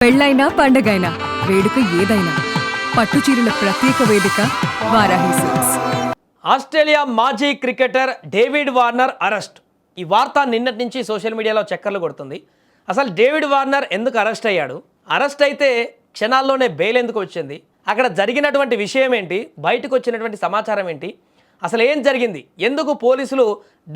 పెళ్ళైనా పండగైనా వేడుక ఏదైనా పట్టుచీరల ప్రత్యేక వేదిక వారాహి సిల్క్స్. ఆస్ట్రేలియా మాజీ క్రికెటర్ డేవిడ్ వార్నర్ అరెస్ట్. ఈ వార్త నిన్నటి నుంచి సోషల్ మీడియాలో చక్కర్లు కొడుతుంది. అసలు డేవిడ్ వార్నర్ ఎందుకు అరెస్ట్ అయ్యాడు, అరెస్ట్ అయితే క్షణాల్లోనే బెయిల్ ఎందుకు వచ్చింది, అక్కడ జరిగినటువంటి విషయం ఏంటి, బయటకు వచ్చినటువంటి సమాచారం ఏంటి, అసలు ఏం జరిగింది, ఎందుకు పోలీసులు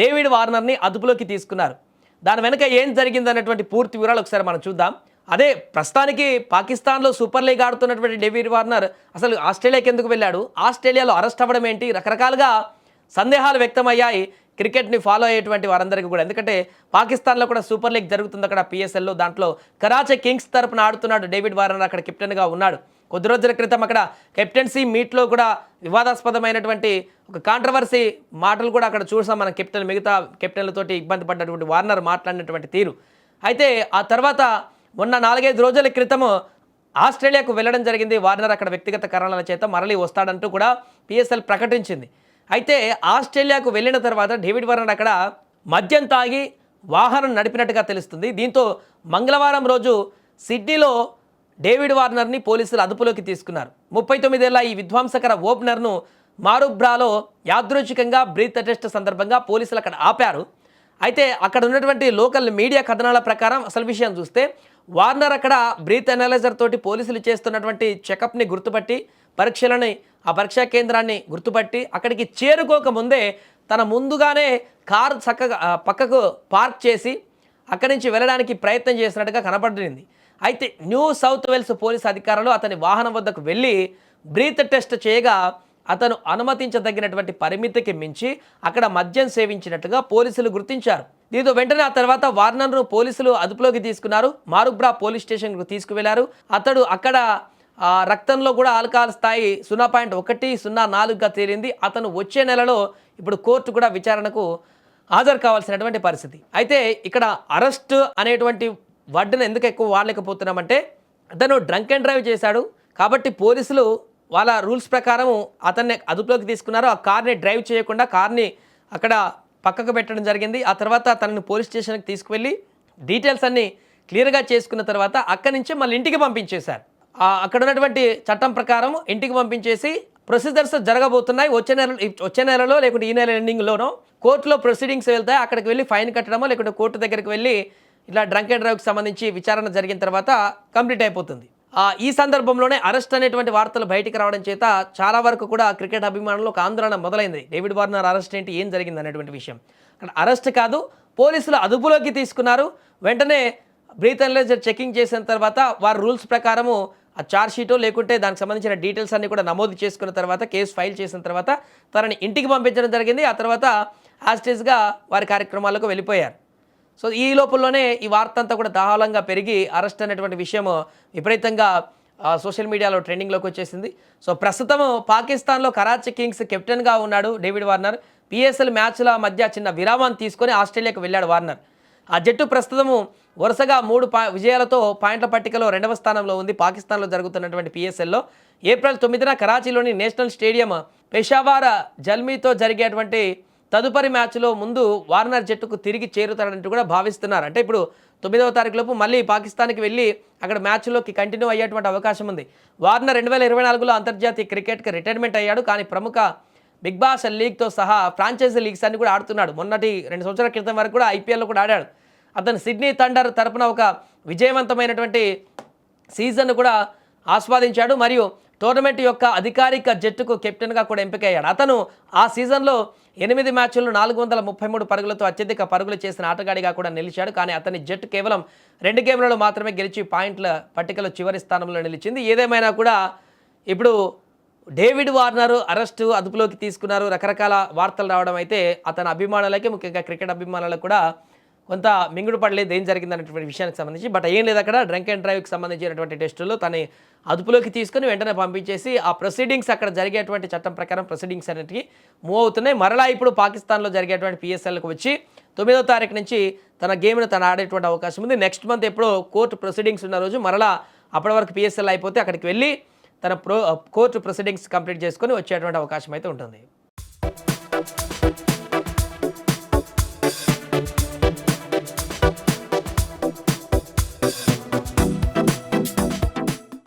డేవిడ్ వార్నర్ని అదుపులోకి తీసుకున్నారు, దాని వెనుక ఏం జరిగింది అన్నటువంటి పూర్తి వివరాలు ఒకసారి మనం చూద్దాం. అదే ప్రస్తుతానికి పాకిస్తాన్లో సూపర్ లీగ్ ఆడుతున్నటువంటి డేవిడ్ వార్నర్ అసలు ఆస్ట్రేలియాకి ఎందుకు వెళ్ళాడు, ఆస్ట్రేలియాలో అరెస్ట్ అవ్వడం ఏంటి, రకరకాలుగా సందేహాలు వ్యక్తమయ్యాయి క్రికెట్ని ఫాలో అయ్యేటువంటి వారందరికీ కూడా. ఎందుకంటే పాకిస్తాన్లో కూడా సూపర్ లీగ్ జరుగుతుంది అక్కడ పిఎస్ఎల్లో, దాంట్లో కరాచీ కింగ్స్ తరపున ఆడుతున్నాడు డేవిడ్ వార్నర్, అక్కడ కెప్టెన్గా ఉన్నాడు. కొద్ది రోజుల క్రితం అక్కడ కెప్టెన్సీ మీట్లో కూడా వివాదాస్పదమైనటువంటి ఒక కాంట్రవర్సీ మాటలు కూడా అక్కడ చూసాం మనం. మిగతా కెప్టెన్లతోటి ఇబ్బంది పడ్డటువంటి వార్నర్ మాట్లాడినటువంటి తీరు. అయితే ఆ తర్వాత మొన్న 4-5 రోజుల క్రితము ఆస్ట్రేలియాకు వెళ్ళడం జరిగింది వార్నర్. అక్కడ వ్యక్తిగత కారణాల చేత మరలి వస్తాడంటూ కూడా పిఎస్ఎల్ ప్రకటించింది. అయితే ఆస్ట్రేలియాకు వెళ్ళిన తర్వాత డేవిడ్ వార్నర్ అక్కడ మద్యం తాగి వాహనం నడిపినట్టుగా తెలుస్తుంది. దీంతో మంగళవారం రోజు సిడ్నీలో డేవిడ్ వార్నర్ని పోలీసులు అదుపులోకి తీసుకున్నారు. 39 ఏళ్ల ఈ విధ్వంసకర ఓపెనర్ను మారుబ్రాలో యాదృచ్ఛికంగా బ్రీత్ టెస్ట్ సందర్భంగా పోలీసులు అక్కడ ఆపారు. అయితే అక్కడ ఉన్నటువంటి లోకల్ మీడియా కథనాల ప్రకారం అసలు విషయం చూస్తే వార్నర్ అక్కడ బ్రీత్ అనలైజర్ తోటి పోలీసులు చేస్తున్నటువంటి చెకప్ని గుర్తుపట్టి ఆ పరీక్షా కేంద్రాన్ని గుర్తుపట్టి అక్కడికి చేరుకోకముందే తన ముందుగానే కారు చక్కగా పక్కకు పార్క్ చేసి అక్కడి నుంచి వెళ్ళడానికి ప్రయత్నం చేసినట్టుగా కనపడింది. అయితే న్యూ సౌత్ వేల్స్ పోలీసు అధికారులు అతని వాహనం వద్దకు వెళ్ళి బ్రీత్ టెస్ట్ చేయగా అతను అనుమతించదగినటువంటి పరిమితికి మించి అక్కడ మద్యం సేవించినట్టుగా పోలీసులు గుర్తించారు. దీంతో వెంటనే ఆ తర్వాత వార్నర్ను పోలీసులు అదుపులోకి తీసుకున్నారు. మారుబ్రా పోలీస్ స్టేషన్కు తీసుకువెళ్లారు. అతడు అక్కడ రక్తంలో కూడా ఆల్కహాల్ స్థాయి 0.104గా తేలింది. అతను వచ్చే నెలలో ఇప్పుడు కోర్టు కూడా విచారణకు హాజరు కావాల్సినటువంటి పరిస్థితి. అయితే ఇక్కడ అరెస్ట్ అనేటువంటి వర్డ్ను ఎందుకు ఎక్కువ వాడలేకపోతున్నామంటే అతను డ్రంక్ అండ్ డ్రైవ్ చేశాడు కాబట్టి పోలీసులు వాళ్ళ రూల్స్ ప్రకారం అతన్ని అదుపులోకి తీసుకున్నారు. ఆ కార్ని డ్రైవ్ చేయకుండా కార్ని అక్కడ పక్కకు పెట్టడం జరిగింది. ఆ తర్వాత తనని పోలీస్ స్టేషన్కి తీసుకువెళ్ళి డీటెయిల్స్ అన్నీ క్లియర్గా చేసుకున్న తర్వాత అక్కడి నుంచి మళ్ళీ ఇంటికి పంపించేశారు. అక్కడ ఉన్నటువంటి చట్టం ప్రకారం ఇంటికి పంపించేసి ప్రొసీజర్స్ జరగబోతున్నాయి. వచ్చే నెలలో లేకుంటే ఈ నెల ఎండింగ్లోనో కోర్టులో ప్రొసీడింగ్స్ వెళ్తాయి. అక్కడికి వెళ్ళి ఫైన్ కట్టడమో లేకుంటే కోర్టు దగ్గరికి వెళ్ళి ఇట్లా డ్రంక్ అండ్ డ్రైవ్కి సంబంధించి విచారణ జరిగిన తర్వాత కంప్లీట్ అయిపోతుంది. ఈ సందర్భంలోనే అరెస్ట్ అనేటువంటి వార్తలు బయటికి రావడం చేత చాలా వరకు కూడా క్రికెట్ అభిమానులు ఒక ఆందోళన మొదలైంది. డేవిడ్ వార్నర్ అరెస్ట్ ఏంటి, ఏం జరిగింది అనేటువంటి విషయం. అక్కడ అరెస్ట్ కాదు, పోలీసులు అదుపులోకి తీసుకున్నారు. వెంటనే బ్రీత్ అనలైజర్ చెకింగ్ చేసిన తర్వాత వారి రూల్స్ ప్రకారము ఆ ఛార్జ్ షీటో లేకుంటే దానికి సంబంధించిన డీటెయిల్స్ అన్ని కూడా నమోదు చేసుకున్న తర్వాత కేసు ఫైల్ చేసిన తర్వాత తనని ఇంటికి పంపించడం జరిగింది. ఆ తర్వాత యాస్టేజ్గా వారి కార్యక్రమాలకు వెళ్ళిపోయారు. సో ఈ లోపలలోనే ఈ వార్త అంతా కూడా దాహలంగా పెరిగి అరెస్ట్ అనేటువంటి విషయం విపరీతంగా సోషల్ మీడియాలో ట్రెండింగ్లోకి వచ్చేసింది. సో ప్రస్తుతం పాకిస్తాన్లో కరాచీ కింగ్స్ కెప్టెన్గా ఉన్నాడు డేవిడ్ వార్నర్. పిఎస్ఎల్ మ్యాచ్ల మధ్య చిన్న విరామాన్ని తీసుకొని ఆస్ట్రేలియాకు వెళ్ళాడు వార్నర్. ఆ జట్టు ప్రస్తుతము వరుసగా 3 విజయాలతో పాయింట్ల పట్టికలో 2వ స్థానంలో ఉంది. పాకిస్తాన్లో జరుగుతున్నటువంటి పిఎస్ఎల్లో ఏప్రిల్ 9న కరాచీలోని నేషనల్ స్టేడియం పెషావర్ జల్మీతో జరిగేటువంటి తదుపరి మ్యాచ్లో ముందు వార్నర్ జట్టుకు తిరిగి చేరుతాడంటూ కూడా భావిస్తున్నారు. అంటే ఇప్పుడు 9వ తారీఖులోపు మళ్ళీ పాకిస్తాన్కి వెళ్ళి అక్కడ మ్యాచ్లోకి కంటిన్యూ అయ్యేటువంటి అవకాశం ఉంది. వార్నర్ 2024లో అంతర్జాతీయ క్రికెట్కి రిటైర్మెంట్ అయ్యాడు. కానీ ప్రముఖ బిగ్ బాస్ లీగ్తో సహా ఫ్రాంచైజీ లీగ్స్ అన్ని కూడా ఆడుతున్నాడు. మొన్నటి 2 సంవత్సరాల క్రితం వరకు కూడా ఐపీఎల్లో కూడా ఆడాడు. అతను సిడ్నీ థండర్ తరపున ఒక విజయవంతమైనటువంటి సీజన్ కూడా ఆస్వాదించాడు. మరియు టోర్నమెంట్ యొక్క అధికారిక జట్టుకు కెప్టెన్గా కూడా ఎంపికయ్యాడు. అతను ఆ సీజన్లో 8 మ్యాచ్ల్లో 433 పరుగులతో అత్యధిక పరుగులు చేసిన ఆటగాడిగా కూడా నిలిచాడు. కానీ అతని జట్టు కేవలం 2 గేమ్లలో మాత్రమే గెలిచి పాయింట్ల పట్టికలో చివరి స్థానంలో నిలిచింది. ఏదేమైనా కూడా ఇప్పుడు డేవిడ్ వార్నర్ అరెస్టు అదుపులోకి తీసుకున్నారు. రకరకాల వార్తలు రావడం అయితే అతని అభిమానులకి, ముఖ్యంగా క్రికెట్ అభిమానులకు కూడా కొంత మింగుడు పడలేదు ఏం జరిగింది అనేటువంటి విషయానికి సంబంధించి. బట్ ఏం లేదు, అక్కడ డ్రంక్ అండ్ డ్రైవ్కి సంబంధించినటువంటి టెస్టులు తన అదుపులోకి తీసుకుని వెంటనే పంపించేసి ఆ ప్రొసీడింగ్స్ అక్కడ జరిగేటువంటి చట్టం ప్రకారం ప్రొసీడింగ్స్ అన్నిటికీ మూవ్ అవుతున్నాయి. మరలా ఇప్పుడు పాకిస్తాన్లో జరిగేటువంటి పిఎస్ఎల్కి వచ్చి 9వ తారీఖు నుంచి తన గేమ్ను తను ఆడేటువంటి అవకాశం ఉంది. నెక్స్ట్ మంత్ ఎప్పుడో కోర్టు ప్రొసీడింగ్స్ ఉన్న రోజు మరలా అప్పటి వరకు పిఎస్ఎల్ అయిపోతే అక్కడికి వెళ్ళి తన కోర్టు ప్రొసీడింగ్స్ కంప్లీట్ చేసుకొని వచ్చేటువంటి అవకాశం అయితే ఉంటుంది.